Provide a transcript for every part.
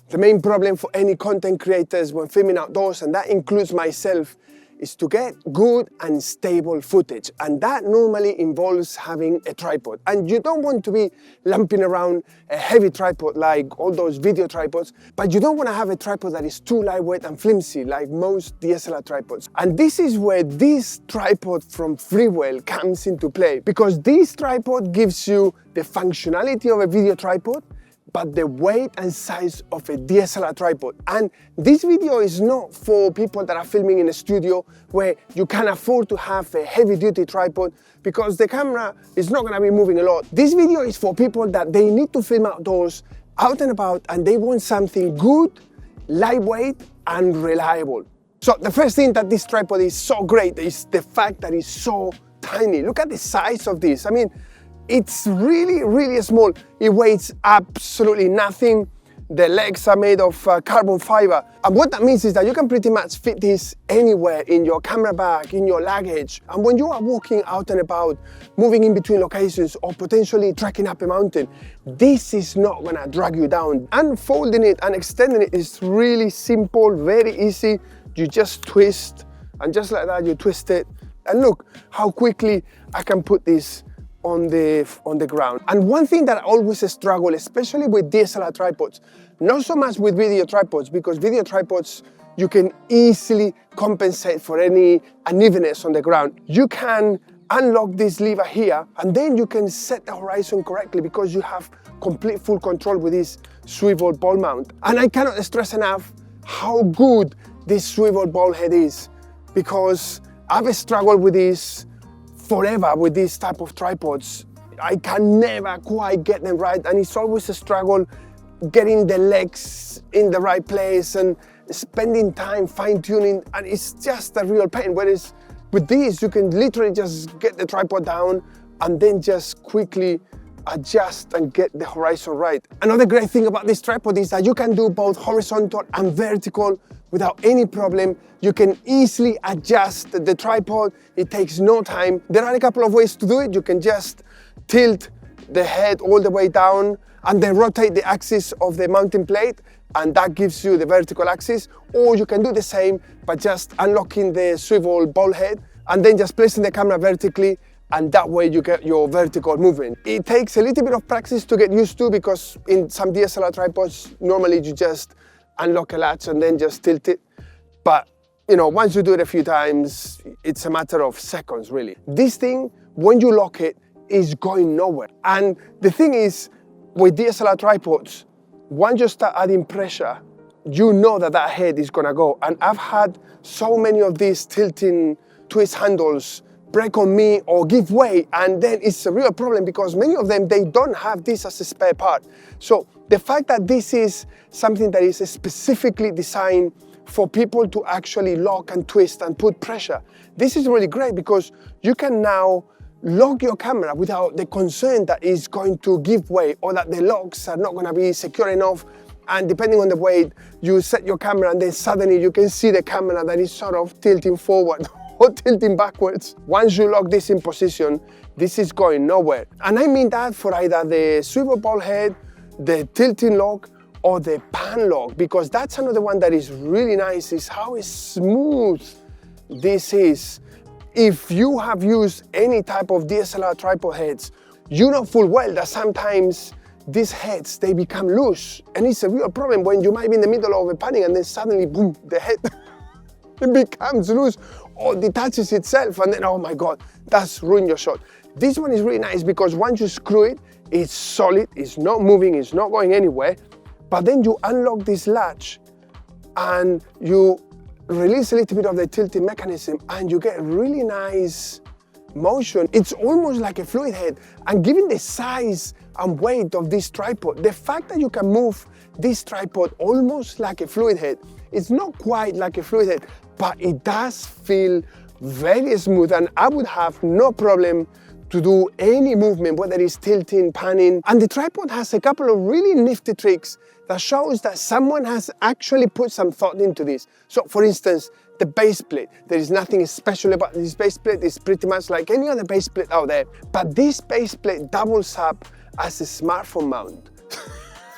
The main problem for any content creators when filming outdoors, and that includes myself, is to get good and stable footage. And that normally involves having a tripod. And you don't want to be lumping around a heavy tripod like all those video tripods, but you don't want to have a tripod that is too lightweight and flimsy like most DSLR tripods. And this is where this tripod from Freewell comes into play, because this tripod gives you the functionality of a video tripod, but the weight and size of a DSLR tripod. And this video is not for people that are filming in a studio where you can afford to have a heavy-duty tripod because the camera is not gonna be moving a lot. This video is for people that they need to film outdoors, out and about, and they want something good, lightweight, and reliable. So the first thing that this tripod is so great is the fact that it's so tiny. Look at the size of this. I mean, it's really, really small. It weighs absolutely nothing. The legs are made of carbon fiber. And what that means is that you can pretty much fit this anywhere in your camera bag, in your luggage. And when you are walking out and about, moving in between locations or potentially trekking up a mountain, this is not gonna drag you down. Unfolding it and extending it is really simple, very easy. You just twist, and just like that, you twist it. And look how quickly I can put this on the ground. And one thing that I always struggle, especially with DSLR tripods, not so much with video tripods, because video tripods, you can easily compensate for any unevenness on the ground. You can unlock this lever here, and then you can set the horizon correctly because you have complete full control with this swivel ball mount. And I cannot stress enough how good this swivel ball head is, because I've struggled with this forever with these type of tripods. I can never quite get them right, and it's always a struggle getting the legs in the right place and spending time fine-tuning, and it's just a real pain. Whereas with these, you can literally just get the tripod down and then just quickly adjust and get the horizon right. Another great thing about this tripod is that you can do both horizontal and vertical without any problem. You can easily adjust the tripod. It takes no time. There are a couple of ways to do it. You can just tilt the head all the way down and then rotate the axis of the mounting plate, and that gives you the vertical axis. Or you can do the same by just unlocking the swivel ball head and then just placing the camera vertically, and that way you get your vertical movement. It takes a little bit of practice to get used to, because in some DSLR tripods, normally you just unlock a latch and then just tilt it. But you know, once you do it a few times, it's a matter of seconds, really. This thing, when you lock it, is going nowhere. And the thing is, with DSLR tripods, once you start adding pressure, you know that that head is gonna go. And I've had so many of these tilting twist handles break on me or give way, and then it's a real problem because many of them, they don't have this as a spare part. So the fact that this is something that is specifically designed for people to actually lock and twist and put pressure, this is really great because you can now lock your camera without the concern that it's going to give way or that the locks are not going to be secure enough. And depending on the weight, you set your camera and then suddenly you can see the camera that is sort of tilting forward or tilting backwards. Once you lock this in position, this is going nowhere. And I mean that for either the swivel ball head, the tilting lock, or the pan lock, because that's another one that is really nice, is how smooth this is. If you have used any type of DSLR tripod heads, you know full well that sometimes these heads, they become loose, and it's a real problem when you might be in the middle of a panning and then suddenly, boom, the head it becomes loose or detaches itself, and then, oh my God, that's ruined your shot. This one is really nice because once you screw it, it's solid, it's not moving, it's not going anywhere, but then you unlock this latch and you release a little bit of the tilting mechanism and you get really nice motion. It's almost like a fluid head, and given the size and weight of this tripod, the fact that you can move this tripod almost like a fluid head, it's not quite like a fluid head, but it does feel very smooth, and I would have no problem to do any movement, whether it's tilting, panning. And the tripod has a couple of really nifty tricks that shows that someone has actually put some thought into this. So for instance, the base plate. There is nothing special about this base plate. It's pretty much like any other base plate out there. But this base plate doubles up as a smartphone mount.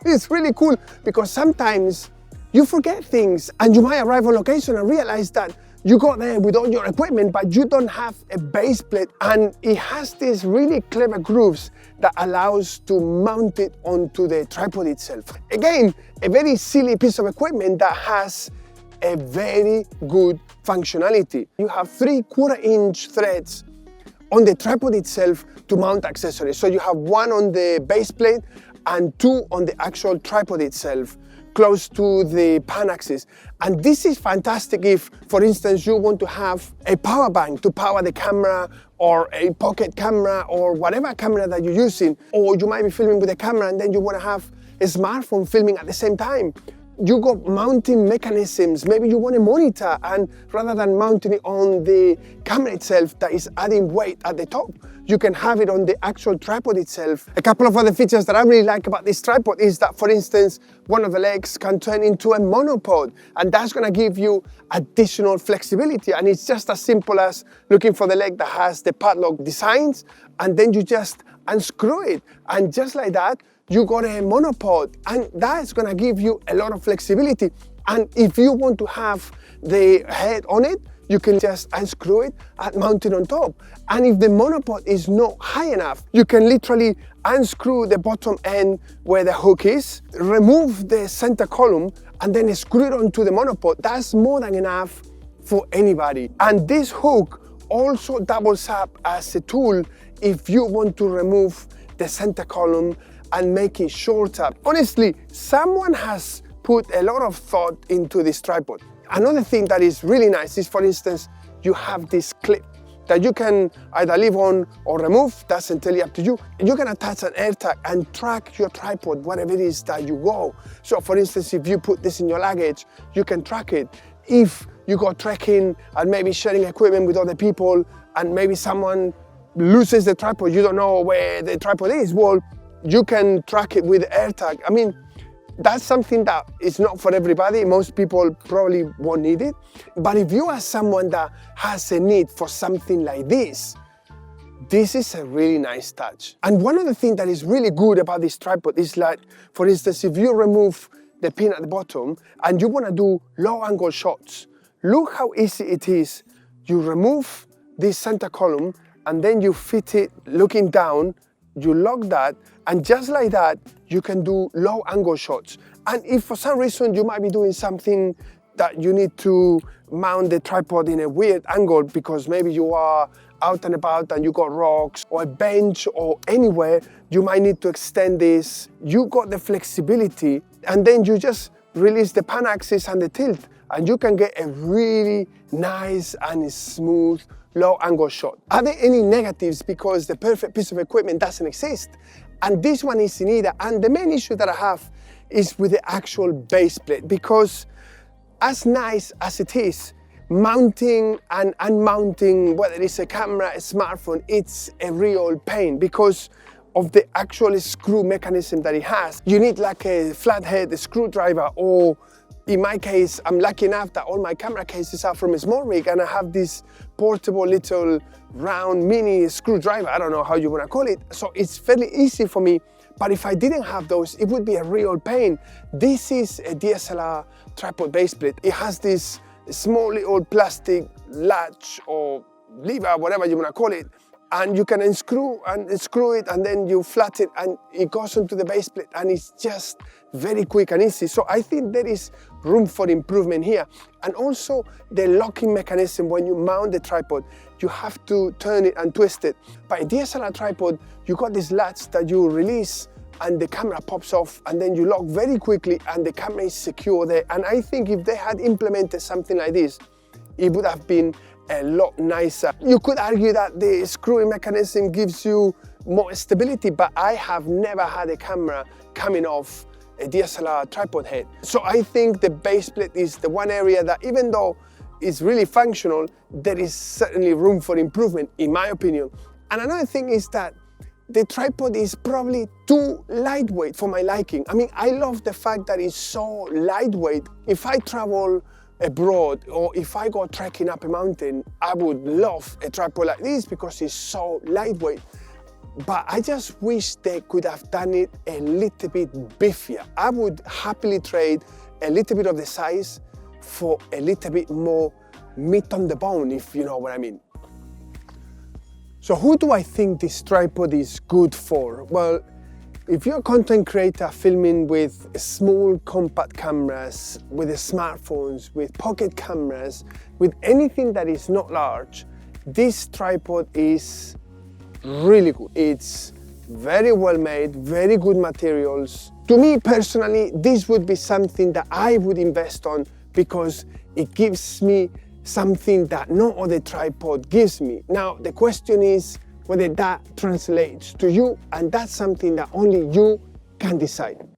It's really cool because sometimes you forget things and you might arrive on location and realize that you got there with all your equipment, but you don't have a base plate, and it has these really clever grooves that allows to mount it onto the tripod itself. Again, a very silly piece of equipment that has a very good functionality. You have 3/4-inch threads on the tripod itself to mount accessories. So you have one on the base plate and two on the actual tripod itself, close to the pan axis. And this is fantastic if, for instance, you want to have a power bank to power the camera, or a pocket camera, or whatever camera that you're using, or you might be filming with a camera and then you want to have a smartphone filming at the same time. You got mounting mechanisms. Maybe you want a monitor, and rather than mounting it on the camera itself that is adding weight at the top, you can have it on the actual tripod itself. A couple of other features that I really like about this tripod is that, for instance, one of the legs can turn into a monopod, and that's gonna give you additional flexibility. And it's just as simple as looking for the leg that has the padlock designs, and then you just unscrew it. And just like that, you got a monopod, and that's gonna give you a lot of flexibility. And if you want to have the head on it, you can just unscrew it and mount it on top. And if the monopod is not high enough, you can literally unscrew the bottom end where the hook is, remove the center column, and then screw it onto the monopod. That's more than enough for anybody. And this hook also doubles up as a tool if you want to remove the center column and make it shorter. Honestly, someone has put a lot of thought into this tripod. Another thing that is really nice is, for instance, you have this clip that you can either leave on or remove. That's entirely up to you. You can attach an Airtag and track your tripod wherever it is that you go. So for instance, if you put this in your luggage, you can track it. If you go trekking and maybe sharing equipment with other people, and maybe someone loses the tripod, you don't know where the tripod is, well, you can track it with Airtag. I mean, that's something that is not for everybody. Most people probably won't need it. But if you are someone that has a need for something like this is a really nice touch. And one of the things that is really good about this tripod is, like, for instance, if you remove the pin at the bottom and you want to do low angle shots, look how easy it is. You remove this center column and then you fit it looking down, you lock that, and just like that, you can do low angle shots. And if for some reason you might be doing something that you need to mount the tripod in a weird angle because maybe you are out and about and you got rocks or a bench or anywhere, you might need to extend this. You got the flexibility, and then you just release the pan axis and the tilt, and you can get a really nice and smooth low angle shot. Are there any negatives because the perfect piece of equipment doesn't exist? And this one isn't either. And the main issue that I have is with the actual base plate, because as nice as it is, mounting and unmounting, whether it's a camera, a smartphone, it's a real pain because of the actual screw mechanism that it has. You need like a flathead screwdriver, or in my case, I'm lucky enough that all my camera cases are from a small rig, and I have this portable little round mini screwdriver. I don't know how you want to call it. So it's fairly easy for me. But if I didn't have those, it would be a real pain. This is a DSLR tripod base plate. It has this small little plastic latch or lever, whatever you want to call it, and you can unscrew and screw it, and then you flat it and it goes onto the base plate, and it's just very quick and easy. So I think there is room for improvement here. And also the locking mechanism, when you mount the tripod, you have to turn it and twist it. But a DSLR tripod, you got this latch that you release and the camera pops off, and then you lock very quickly and the camera is secure there. And I think if they had implemented something like this, it would have been a lot nicer. You could argue that the screwing mechanism gives you more stability, but I have never had a camera coming off a DSLR tripod head. So I think the base plate is the one area that, even though it's really functional, there is certainly room for improvement, in my opinion. And another thing is that the tripod is probably too lightweight for my liking. I mean, I love the fact that it's so lightweight. If I travel abroad or if I go trekking up a mountain, I would love a tripod like this because it's so lightweight. but I just wish they could have done it a little bit beefier. I would happily trade a little bit of the size for a little bit more meat on the bone, if you know what I mean. So who do I think this tripod is good for? Well, if you're a content creator filming with small compact cameras, with smartphones, with pocket cameras, with anything that is not large, this tripod is really good. It's very well made, very good materials. To me personally, this would be something that I would invest on because it gives me something that no other tripod gives me. Now, the question is whether that translates to you, and that's something that only you can decide.